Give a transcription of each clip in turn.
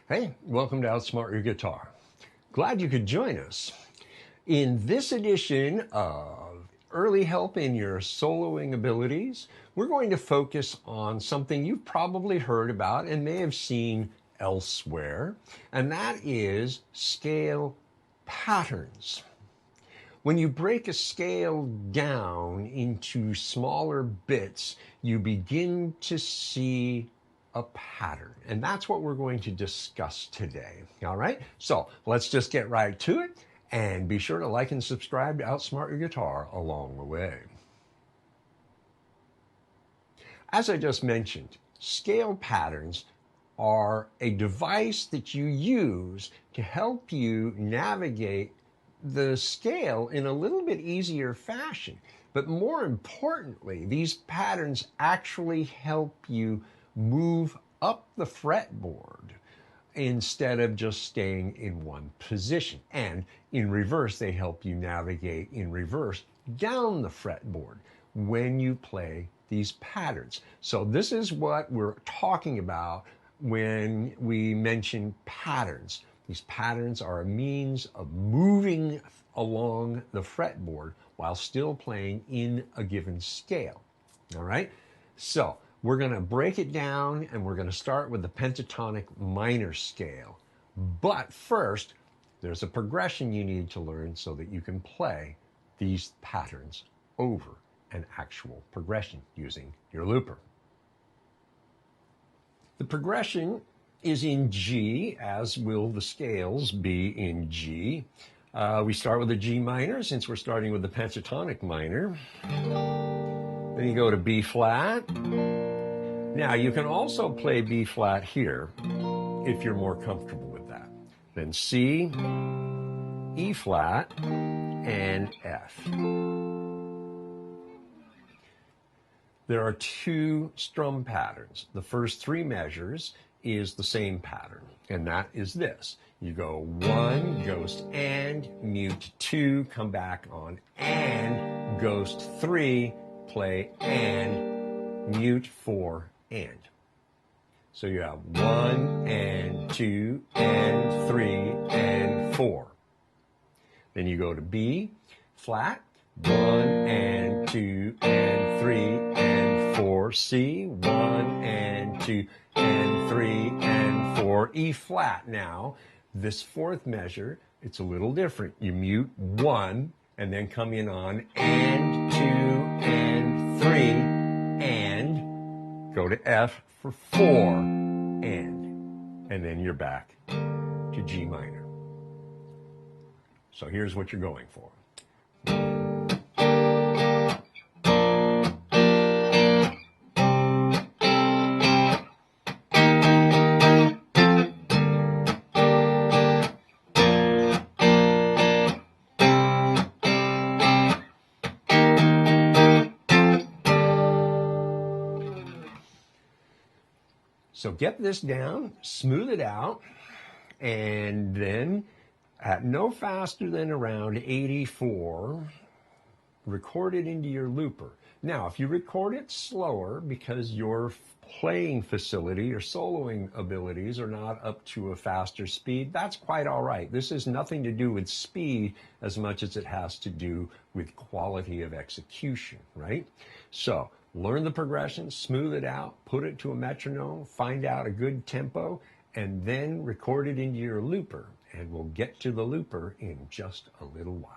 Hey, welcome to Outsmart Your Guitar. Glad you could join us. In this edition of Early Help in Your Soloing Abilities, we're going to focus on something you've probably heard about and may have seen elsewhere, and that is scale patterns. When you break a scale down into smaller bits, you begin to see a pattern. And that's what we're going to discuss today. All right? So let's just get right to it. And be sure to like and subscribe to Outsmart Your Guitar along the way. As I just mentioned, scale patterns are a device that you use to help you navigate the scale in a little bit easier fashion. But more importantly, these patterns actually help you move up the fretboard instead of just staying in one position. And in reverse, they help you navigate in reverse down the fretboard when you play these patterns. So this is what we're talking about when we mention patterns. These patterns are a means of moving along the fretboard while still playing in a given scale. All right? So we're going to break it down and we're going to start with the pentatonic minor scale. But first, there's a progression you need to learn so that you can play these patterns over an actual progression using your looper. The progression is in G, as will the scales be in G. We start with a G minor since we're starting with the pentatonic minor. Then you go to B flat. Now you can also play B flat here if you're more comfortable with that. Then C, E flat, and F. There are two strum patterns. The first three measures is the same pattern, and that is this. You go 1, ghost and, mute 2, come back on and, ghost 3, play and, mute 4, and. So you have 1 and 2 and 3 and 4. Then you go to B flat, 1 and 2 and 3 and 4. C, 1 and 2 and 3 and 4. E flat. Now, this fourth measure, it's a little different. You mute 1 and then come in on and 2 and 3 and go to F for 4 and then you're back to G minor. So here's what you're going for. So get this down, smooth it out, and then at no faster than around 84, record it into your looper. Now, if you record it slower because your playing facility or soloing abilities are not up to a faster speed, that's quite all right. This has nothing to do with speed as much as it has to do with quality of execution, right? So learn the progression, smooth it out, put it to a metronome, find out a good tempo, and then record it into your looper. And we'll get to the looper in just a little while.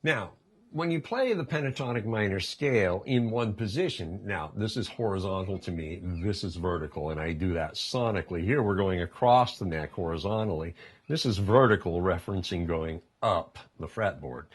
Now, when you play the pentatonic minor scale in one position, now this is horizontal to me, this is vertical, and I do that sonically. Here we're going across the neck horizontally. This is vertical, referencing going up the fretboard.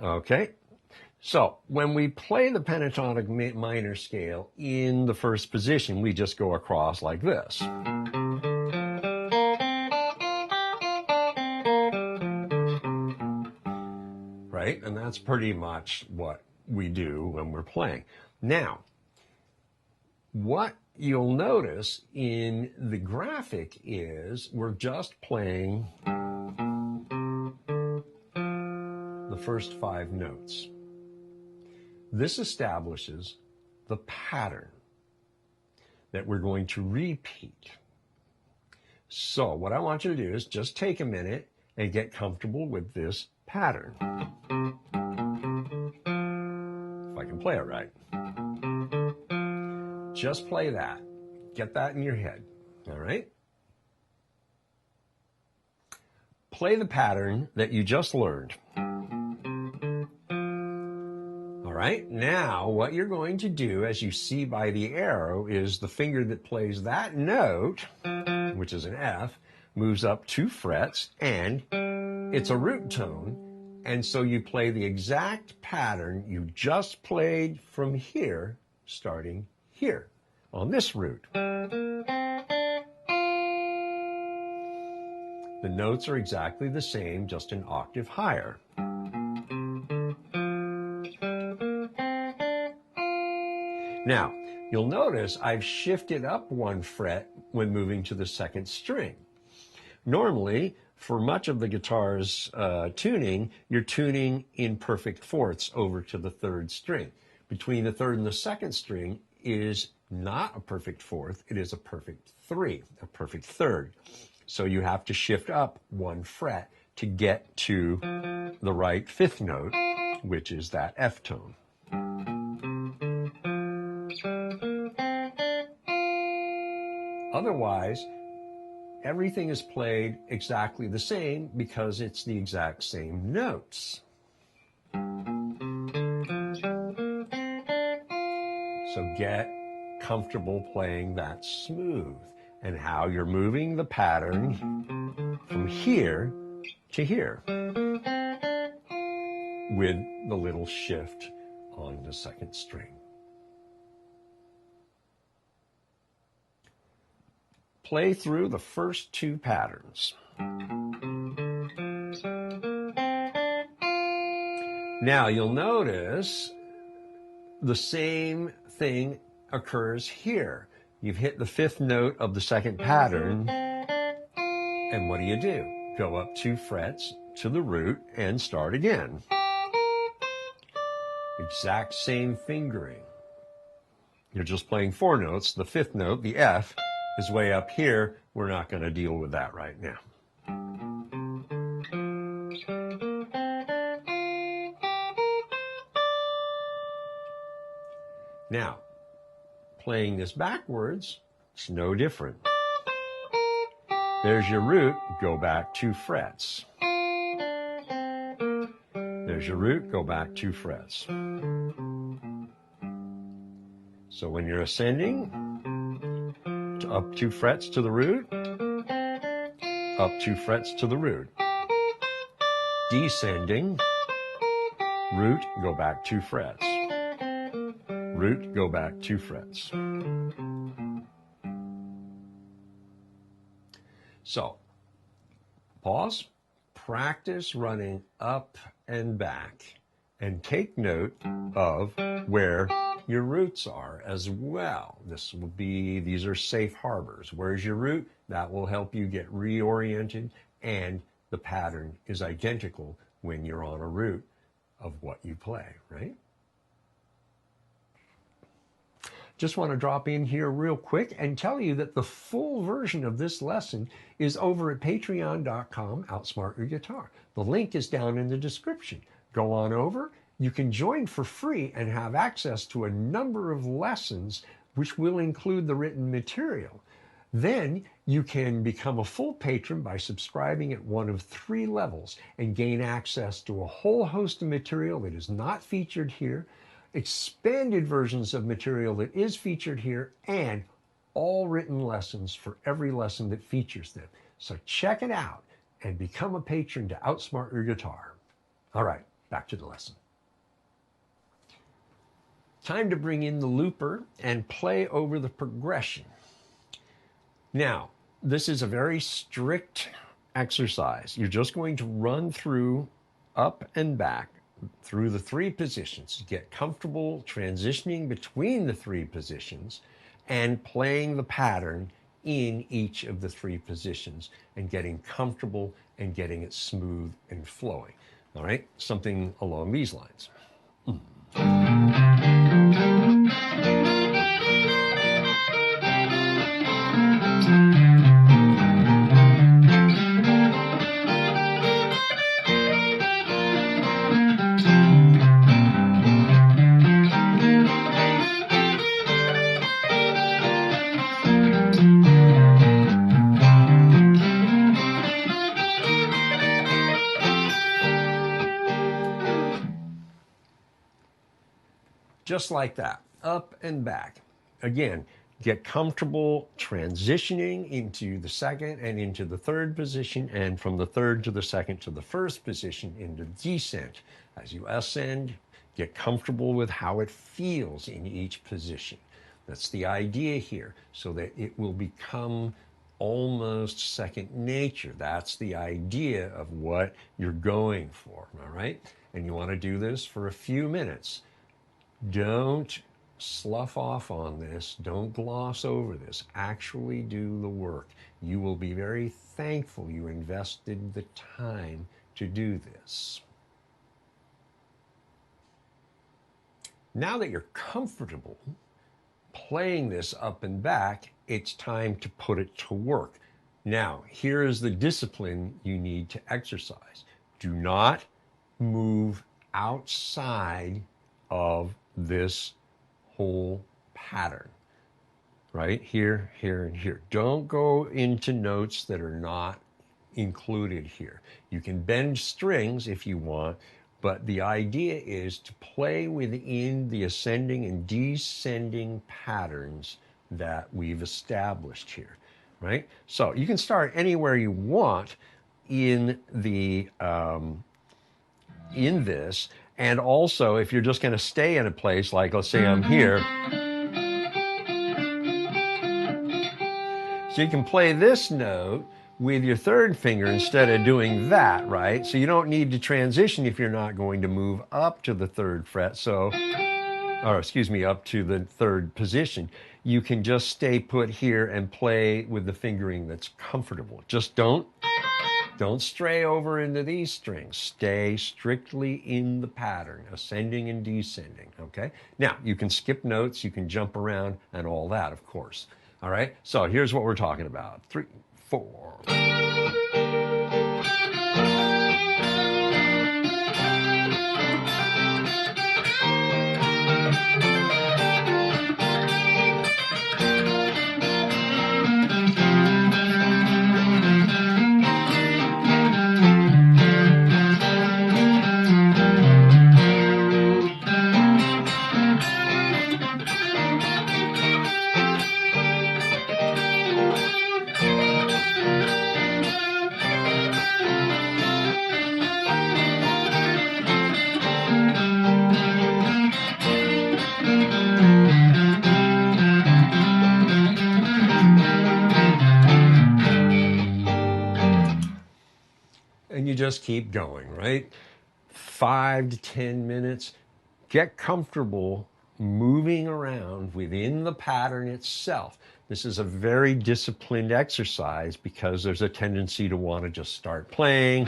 Okay? So when we play the pentatonic minor scale in the first position, we just go across like this. Right? And that's pretty much what we do when we're playing. Now, what you'll notice in the graphic is we're just playing the first 5 notes. This establishes the pattern. that we're going to repeat. So what I want you to do is just take a minute and get comfortable with this pattern. If I can play it right. Just play that. Get that in your head. All right? Play the pattern that you just learned. All right? Now, what you're going to do, as you see by the arrow, is the finger that plays that note, which is an F, moves up 2 frets, and it's a root tone. And so you play the exact pattern you just played from here, starting here on this root. The notes are exactly the same, just an octave higher. Now, you'll notice I've shifted up 1 fret when moving to the 2nd string. Normally, for much of the guitar's tuning, you're tuning in perfect fourths over to the 3rd string. Between the 3rd and the 2nd string is not a perfect fourth, it is a perfect 3, a perfect 3rd. So you have to shift up 1 fret to get to the right 5th note, which is that F tone. Otherwise, everything is played exactly the same because it's the exact same notes. So get comfortable playing that smooth, and how you're moving the pattern from here to here with the little shift on the 2nd string. Play through the first 2 patterns. Now you'll notice the same thing occurs here. You've hit the 5th note of the 2nd pattern, and what do? Go up 2 frets to the root and start again. Exact same fingering. You're just playing 4 notes. The 5th note, the F, is way up here. We're not going to deal with that right now. Now, playing this backwards, it's no different. There's your root, go back 2 frets. There's your root, go back 2 frets. So when you're ascending, up 2 frets to the root, up 2 frets to the root. Descending, root, go back 2 frets. Root, go back 2 frets. So, pause, practice running up and back, and take note of where your roots are as well. These are safe harbors. Where's your root? That will help you get reoriented, and the pattern is identical when you're on a root of what you play, right? Just want to drop in here real quick and tell you that the full version of this lesson is over at patreon.com, Outsmart Your Guitar. The link is down in the description. Go on over. You can join for free and have access to a number of lessons which will include the written material. Then you can become a full patron by subscribing at one of 3 levels and gain access to a whole host of material that is not featured here, expanded versions of material that is featured here, and all written lessons for every lesson that features them. So check it out and become a patron to Outsmart Your Guitar. All right, back to the lesson. Time to bring in the looper and play over the progression. Now, this is a very strict exercise. You're just going to run through up and back through the 3 positions. Get comfortable transitioning between the 3 positions and playing the pattern in each of the 3 positions and getting comfortable and getting it smooth and flowing. All right, something along these lines. Just like that, up and back. Again, get comfortable transitioning into the second and into the third position, and from the third to the second to the first position into descent. As you ascend, get comfortable with how it feels in each position. That's the idea here, so that it will become almost second nature. That's the idea of what you're going for, all right? And you want to do this for a few minutes. Don't slough off on this. Don't gloss over this. Actually do the work. You will be very thankful you invested the time to do this. Now that you're comfortable playing this up and back, it's time to put it to work. Now, here is the discipline you need to exercise. Do not move outside of this whole pattern, right? Here, here, and here. Don't go into notes that are not included here. You can bend strings if you want, but the idea is to play within the ascending and descending patterns that we've established here, right? So you can start anywhere you want in the in this. And also, if you're just going to stay in a place, like let's say I'm here, so you can play this note with your third finger instead of doing that, right? So you don't need to transition if you're not going to move up to the third fret, up to the third position. You can just stay put here and play with the fingering that's comfortable. Just don't stray over into these strings. Stay strictly in the pattern, ascending and descending, okay? Now, you can skip notes, you can jump around, and all that, of course. All right? So here's what we're talking about. 3, 4. And you just keep going, right? 5 to 10 minutes. Get comfortable moving around within the pattern itself. This is a very disciplined exercise because there's a tendency to want to just start playing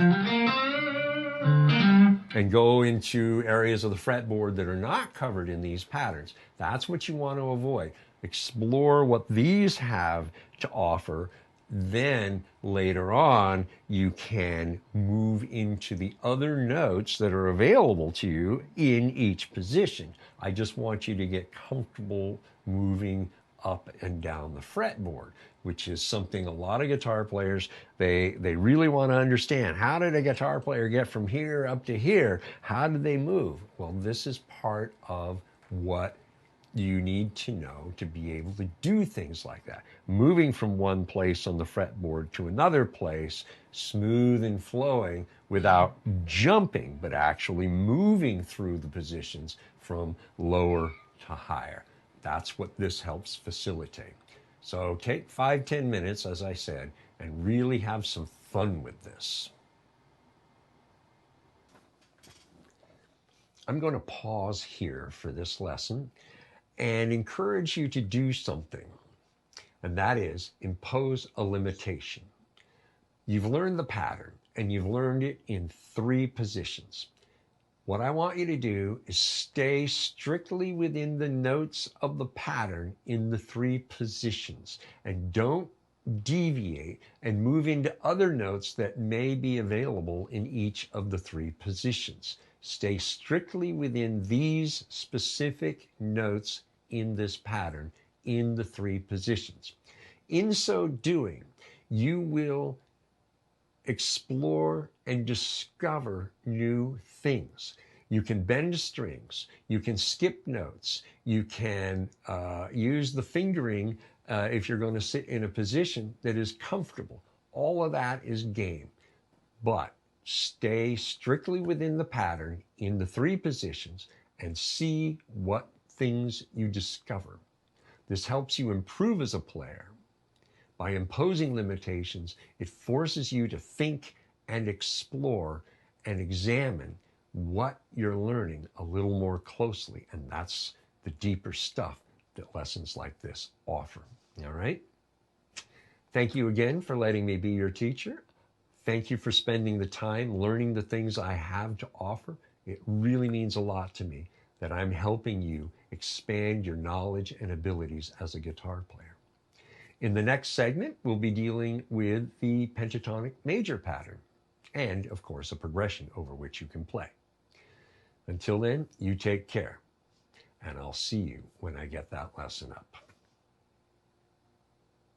and go into areas of the fretboard that are not covered in these patterns. That's what you want to avoid. Explore what these have to offer. Then later on, you can move into the other notes that are available to you in each position. I just want you to get comfortable moving up and down the fretboard, which is something a lot of guitar players, they really want to understand. How did a guitar player get from here up to here? How did they move? Well, this is part of what you need to know to be able to do things like that. Moving from one place on the fretboard to another place, smooth and flowing without jumping, but actually moving through the positions from lower to higher. That's what this helps facilitate. So take 5-10 minutes, as I said, and really have some fun with this. I'm going to pause here for this lesson and encourage you to do something, and that is impose a limitation. You've learned the pattern, and you've learned it in 3 positions. What I want you to do is stay strictly within the notes of the pattern in the 3 positions, and don't deviate and move into other notes that may be available in each of the 3 positions. Stay strictly within these specific notes in this pattern in the 3 positions. In so doing, you will explore and discover new things. You can bend strings. You can skip notes. You can use the fingering if you're going to sit in a position that is comfortable. All of that is game. But stay strictly within the pattern in the 3 positions and see what things you discover. This helps you improve as a player. By imposing limitations, it forces you to think and explore and examine what you're learning a little more closely. And that's the deeper stuff that lessons like this offer. All right? Thank you again for letting me be your teacher. Thank you for spending the time learning the things I have to offer. It really means a lot to me that I'm helping you expand your knowledge and abilities as a guitar player. In the next segment, we'll be dealing with the pentatonic major pattern and, of course, a progression over which you can play. Until then, you take care, and I'll see you when I get that lesson up.